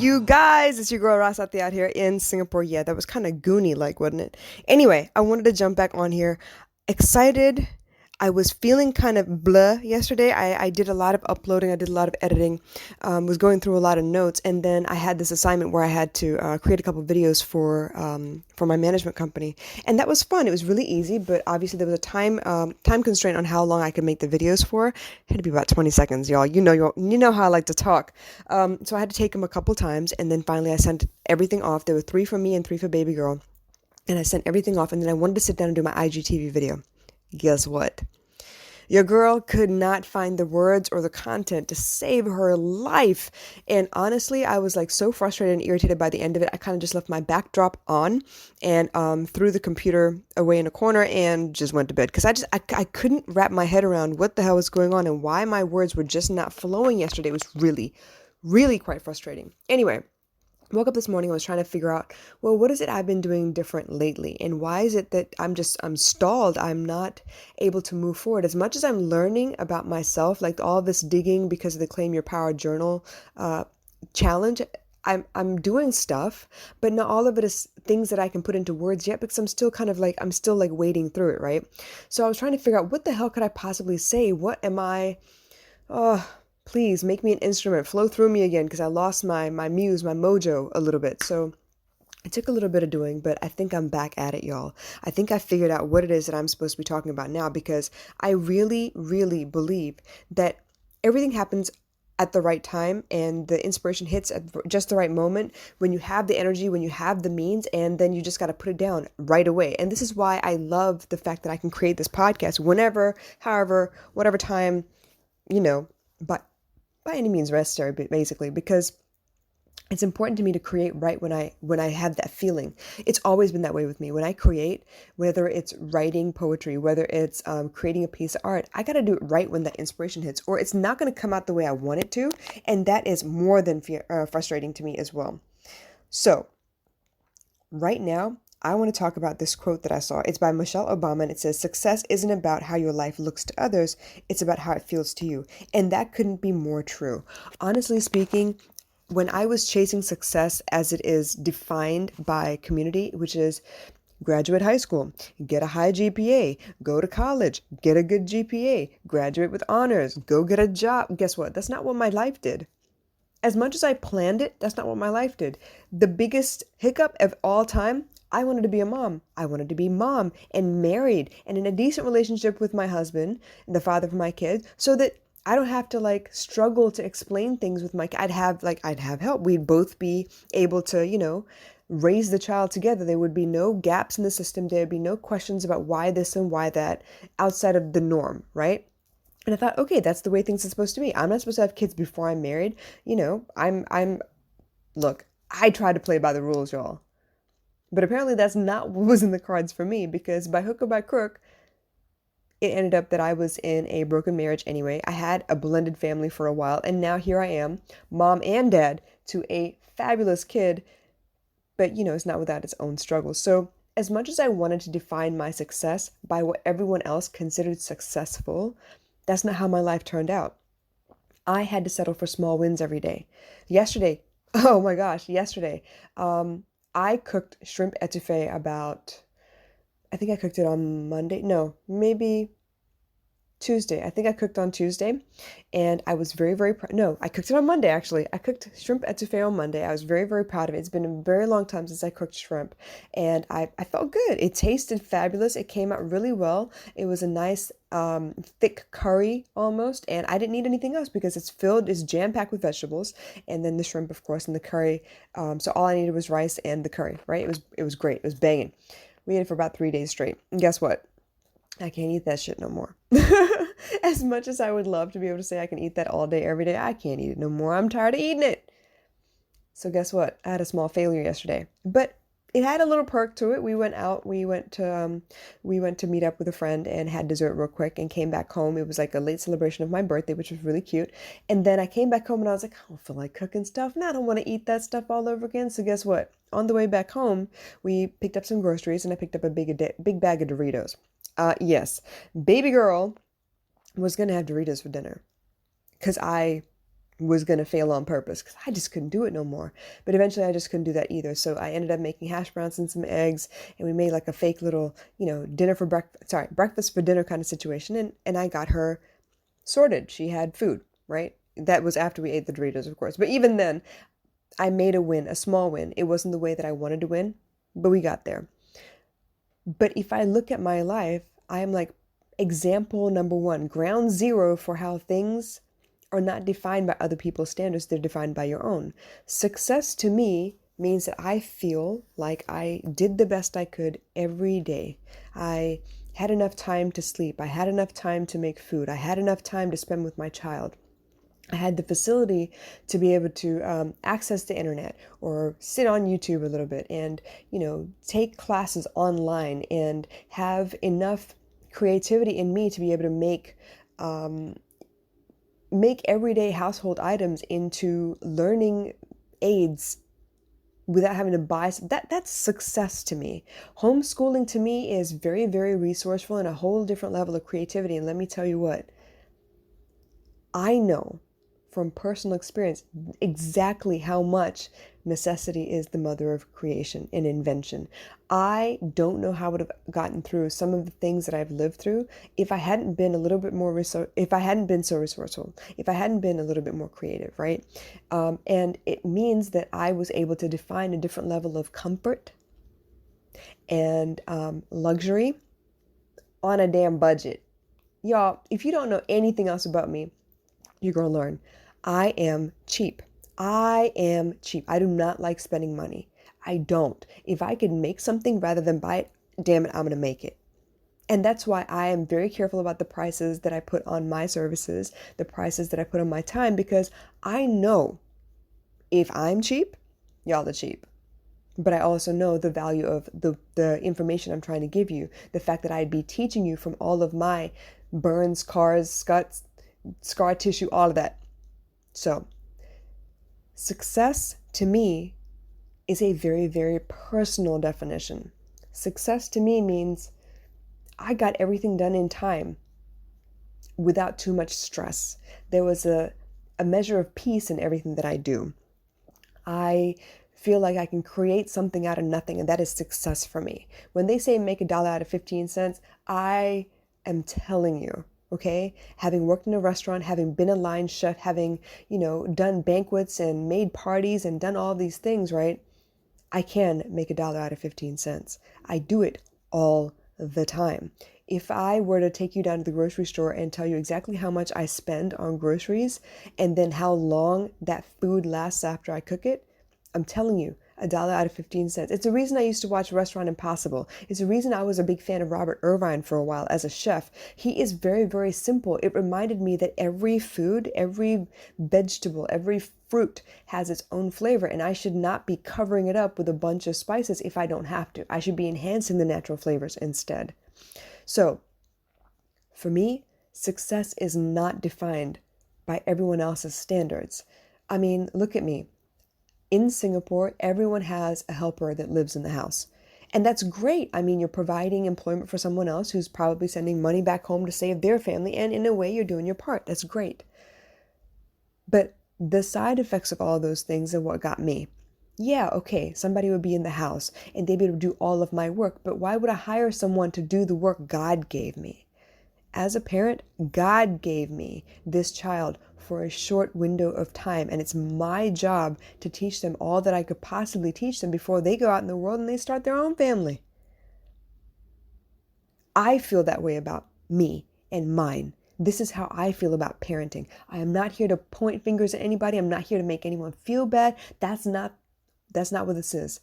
you guys? It's your girl Ross out here in Singapore. Yeah, that was kind of Goonie-like, wasn't it? Anyway, I wanted to jump back on here. Excited. I was feeling kind of blah yesterday. I did a lot of uploading. I did a lot of editing. Was going through a lot of notes, and then I had this assignment where I had to create a couple videos for my management company, and that was fun. It was really easy, but obviously there was a time constraint on how long I could make the videos for. It had to be about 20 seconds, y'all. You know how I like to talk. So I had to take them a couple times, and then finally I sent everything off. There were three for me and three for baby girl, and I sent everything off, and then I wanted to sit down and do my IGTV video. Guess what? Your girl could not find the words or the content to save her life. And honestly, I was like so frustrated and irritated by the end of it. I kind of just left my backdrop on and threw the computer away in a corner and just went to bed because I couldn't wrap my head around what the hell was going on and why my words were just not flowing yesterday. It was really, really quite frustrating. Anyway, woke up this morning. I was trying to figure out, well, what is it I've been doing different lately? And why is it that I'm stalled? I'm not able to move forward. As much as I'm learning about myself, like all this digging because of the Claim Your Power Journal challenge, I'm doing stuff, but not all of it is things that I can put into words yet because I'm still like wading through it, right? So I was trying to figure out what the hell could I possibly say? What am I? Oh, please make me an instrument. Flow through me again because I lost my muse, my mojo a little bit. So it took a little bit of doing, but I think I'm back at it, y'all. I think I figured out what it is that I'm supposed to be talking about now because I really, really believe that everything happens at the right time and the inspiration hits at just the right moment when you have the energy, when you have the means, and then you just got to put it down right away. And this is why I love the fact that I can create this podcast whenever, however, whatever time, you know, but by any means necessary, basically, because it's important to me to create right when I have that feeling. It's always been that way with me. When I create, whether it's writing poetry, whether it's creating a piece of art, I got to do it right when that inspiration hits, or it's not going to come out the way I want it to, and that is more than frustrating to me as well. So right now, I want to talk about this quote that I saw. It's by Michelle Obama, and it says, "Success isn't about how your life looks to others, it's about how it feels to you." And that couldn't be more true. Honestly speaking, when I was chasing success as it is defined by community, which is graduate high school, get a high GPA, go to college, get a good GPA, graduate with honors, go get a job, guess what? That's not what my life did. As much as I planned it, that's not what my life did. The biggest hiccup of all time, I wanted to be a mom. I wanted to be mom and married and in a decent relationship with my husband, the father of my kids, so that I don't have to like struggle to explain things with my I'd have help. We'd both be able to, raise the child together. There would be no gaps in the system. There'd be no questions about why this and why that outside of the norm, right? And I thought, okay, that's the way things are supposed to be. I'm not supposed to have kids before I'm married. Look, I tried to play by the rules, y'all. But apparently that's not what was in the cards for me because by hook or by crook, it ended up that I was in a broken marriage anyway. I had a blended family for a while, and now here I am, mom and dad to a fabulous kid, but it's not without its own struggles. So, as much as I wanted to define my success by what everyone else considered successful, that's not how my life turned out. I had to settle for small wins every day. Yesterday, oh my gosh, yesterday, I cooked shrimp etouffee I think I cooked it on Monday. No, maybe Tuesday. I think I cooked on Tuesday and I was very, very proud. No, I cooked it on Monday, actually. I cooked shrimp etouffee on Monday. I was very, very proud of it. It's been a very long time since I cooked shrimp and I felt good. It tasted fabulous. It came out really well. It was a nice, thick curry almost, and I didn't need anything else because it's jam-packed with vegetables and then the shrimp, of course, and the curry. So all I needed was rice and the curry, right? It was great. It was banging. We ate it for about 3 days straight. And guess what? I can't eat that shit no more. As much as I would love to be able to say I can eat that all day, every day, I can't eat it no more. I'm tired of eating it. So guess what? I had a small failure yesterday, but it had a little perk to it. We went out. We went to meet up with a friend and had dessert real quick and came back home. It was like a late celebration of my birthday, which was really cute. And then I came back home and I was like, I don't feel like cooking stuff. Now I don't want to eat that stuff all over again. So guess what? On the way back home, we picked up some groceries and I picked up a big bag of Doritos. Yes, baby girl was gonna have Doritos for dinner because I was going to fail on purpose because I just couldn't do it no more. But eventually I just couldn't do that either. So I ended up making hash browns and some eggs, and we made like a fake little, dinner for breakfast for dinner kind of situation. And I got her sorted. She had food, right? That was after we ate the Doritos, of course. But even then, I made a win, a small win. It wasn't the way that I wanted to win, but we got there. But if I look at my life, I am like example number one, ground zero for how things are not defined by other people's standards, they're defined by your own. Success to me means that I feel like I did the best I could every day. I had enough time to sleep. I had enough time to make food. I had enough time to spend with my child. I had the facility to be able to access the internet or sit on YouTube a little bit and, take classes online and have enough creativity in me to be able to make everyday household items into learning aids without having to buy that's success to me. Homeschooling to me is very, very resourceful and a whole different level of creativity. And let me tell you what, I know from personal experience exactly how much necessity is the mother of creation and invention. I don't know how I would have gotten through some of the things that I've lived through if I hadn't been a little bit more if I hadn't been so resourceful, if I hadn't been a little bit more creative, right? And it means that I was able to define a different level of comfort and luxury on a damn budget. Y'all, if you don't know anything else about me, you're going to learn. I am cheap. I am cheap. I do not like spending money. I don't. If I could make something rather than buy it, damn it, I'm going to make it. And that's why I am very careful about the prices that I put on my services, the prices that I put on my time, because I know if I'm cheap, y'all are cheap. But I also know the value of the information I'm trying to give you, the fact that I'd be teaching you from all of my burns, scars, cuts, scar tissue, all of that. So, success to me is a very, very personal definition. Success to me means I got everything done in time without too much stress. There was a measure of peace in everything that I do. I feel like I can create something out of nothing, and that is success for me. When they say make $1 out of 15 cents, I am telling you, okay, having worked in a restaurant, having been a line chef, having, done banquets and made parties and done all these things, right? I can make $1 out of 15 cents. I do it all the time. If I were to take you down to the grocery store and tell you exactly how much I spend on groceries and then how long that food lasts after I cook it, I'm telling you, $1 out of 15 cents. It's the reason I used to watch Restaurant Impossible. It's the reason I was a big fan of Robert Irvine for a while as a chef. He is very, very simple. It reminded me that every food, every vegetable, every fruit has its own flavor, and I should not be covering it up with a bunch of spices if I don't have to. I should be enhancing the natural flavors instead. So, for me, success is not defined by everyone else's standards. I mean, look at me. In Singapore, everyone has a helper that lives in the house. And that's great. I mean, you're providing employment for someone else who's probably sending money back home to save their family. And in a way, you're doing your part. That's great. But the side effects of all those things are what got me. Yeah, okay, somebody would be in the house and they'd be able to do all of my work. But why would I hire someone to do the work God gave me? As a parent, God gave me this child for a short window of time, and it's my job to teach them all that I could possibly teach them before they go out in the world and they start their own family. I feel that way about me and mine. This is how I feel about parenting. I am not here to point fingers at anybody. I'm not here to make anyone feel bad. That's not what this is.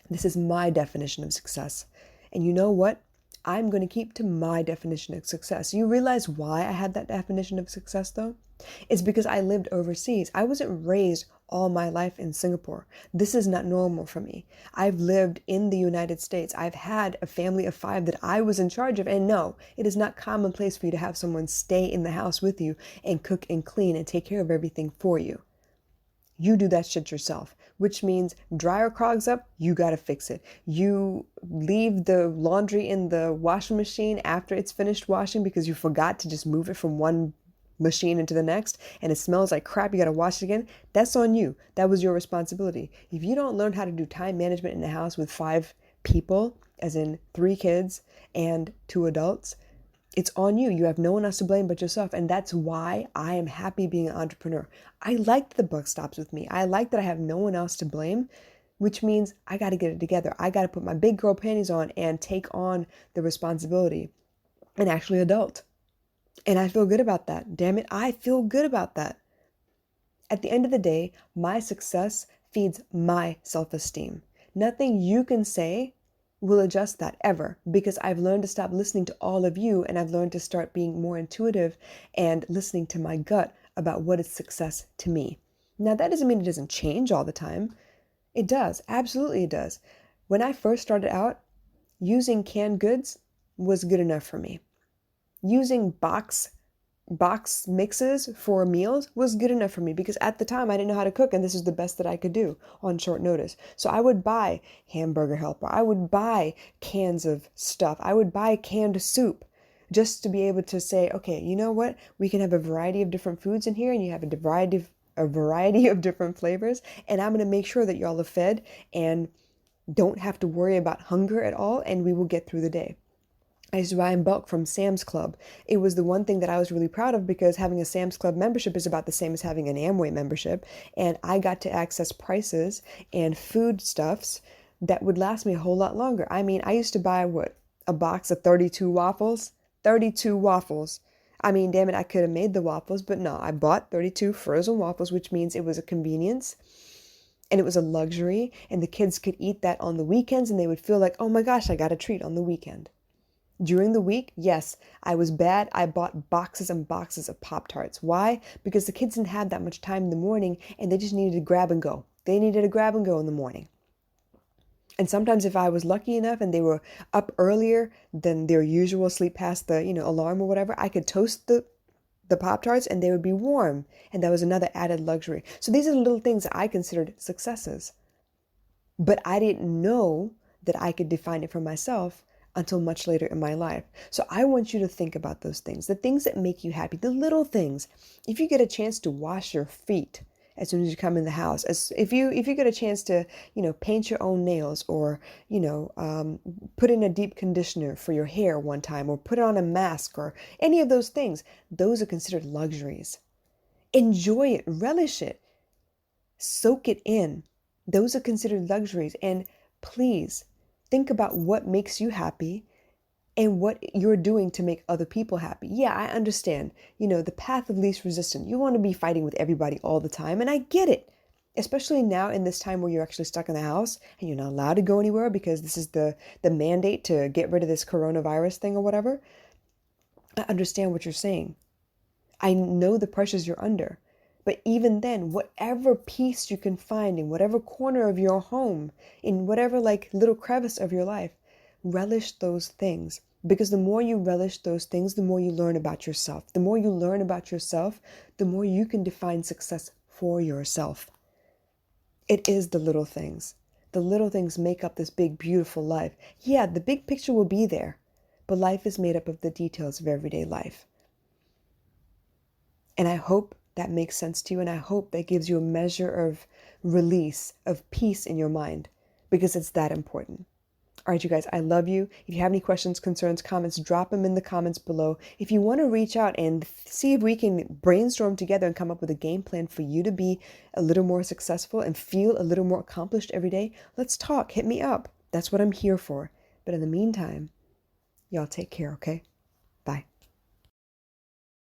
This is my definition of success. And you know what? I'm going to keep to my definition of success. You realize why I had that definition of success, though? It's because I lived overseas. I wasn't raised all my life in Singapore. This is not normal for me. I've lived in the United States. I've had a family of 5 that I was in charge of. And no, it is not commonplace for you to have someone stay in the house with you and cook and clean and take care of everything for you. You do that shit yourself, which means dryer clogs up, you got to fix it. You leave the laundry in the washing machine after it's finished washing because you forgot to just move it from one machine into the next and it smells like crap, you got to wash it again. That's on you. That was your responsibility. If you don't learn how to do time management in the house with 5 people, as in 3 kids and 2 adults, it's on you. You have no one else to blame but yourself. And that's why I am happy being an entrepreneur. I like that the buck stops with me. I like that I have no one else to blame, which means I got to get it together. I got to put my big girl panties on and take on the responsibility and actually adult. And I feel good about that. Damn it, I feel good about that. At the end of the day, my success feeds my self-esteem. Nothing you can say will adjust that ever, because I've learned to stop listening to all of you, and I've learned to start being more intuitive and listening to my gut about what is success to me. Now, that doesn't mean it doesn't change all the time. It does. Absolutely it does. When I first started out, using canned goods was good enough for me. Using box mixes for meals was good enough for me, because at the time I didn't know how to cook, and this is the best that I could do on short notice. So I would buy Hamburger Helper. I would buy cans of stuff. I would buy canned soup just to be able to say, okay, you know what? We can have a variety of different foods in here, and you have a variety of different flavors, and I'm going to make sure that y'all are fed and don't have to worry about hunger at all, and we will get through the day. I used to buy in bulk from Sam's Club. It was the one thing that I was really proud of, because having a Sam's Club membership is about the same as having an Amway membership. And I got to access prices and foodstuffs that would last me a whole lot longer. I mean, I used to buy a box of 32 waffles? 32 waffles. I mean, damn it, I could have made the waffles, but no, I bought 32 frozen waffles, which means it was a convenience and it was a luxury, and the kids could eat that on the weekends and they would feel like, oh my gosh, I got a treat on the weekend. During the week, yes, I was bad. I bought boxes and boxes of Pop-Tarts. Why? Because the kids didn't have that much time in the morning, and they just needed to grab and go. They needed to grab and go in the morning. And sometimes if I was lucky enough and they were up earlier than their usual, sleep past the, alarm or whatever, I could toast the Pop-Tarts and they would be warm. And that was another added luxury. So these are the little things that I considered successes. But I didn't know that I could define it for myself until much later in my life. So I want you to think about those things, the things that make you happy, the little things. If you get a chance to wash your feet as soon as you come in the house, if you get a chance to, paint your own nails, or, put in a deep conditioner for your hair one time, or put on a mask, or any of those things, those are considered luxuries. Enjoy it, relish it, soak it in. Those are considered luxuries. And please, think about what makes you happy and what you're doing to make other people happy. Yeah, I understand, the path of least resistance. You want to be fighting with everybody all the time, and I get it. Especially now in this time where you're actually stuck in the house and you're not allowed to go anywhere because this is the mandate to get rid of this coronavirus thing or whatever. I understand what you're saying. I know the pressures you're under. But even then, whatever peace you can find in whatever corner of your home, in whatever little crevice of your life, relish those things. Because the more you relish those things, the more you learn about yourself. The more you learn about yourself, the more you can define success for yourself. It is the little things. The little things make up this big, beautiful life. Yeah, the big picture will be there, but life is made up of the details of everyday life. And I hope that makes sense to you, and I hope that gives you a measure of release, of peace in your mind, because it's that important. All right, you guys, I love you. If you have any questions, concerns, comments, drop them in the comments below. If you want to reach out and see if we can brainstorm together and come up with a game plan for you to be a little more successful and feel a little more accomplished every day, let's talk. Hit me up. That's what I'm here for. But in the meantime, y'all take care, okay? Bye.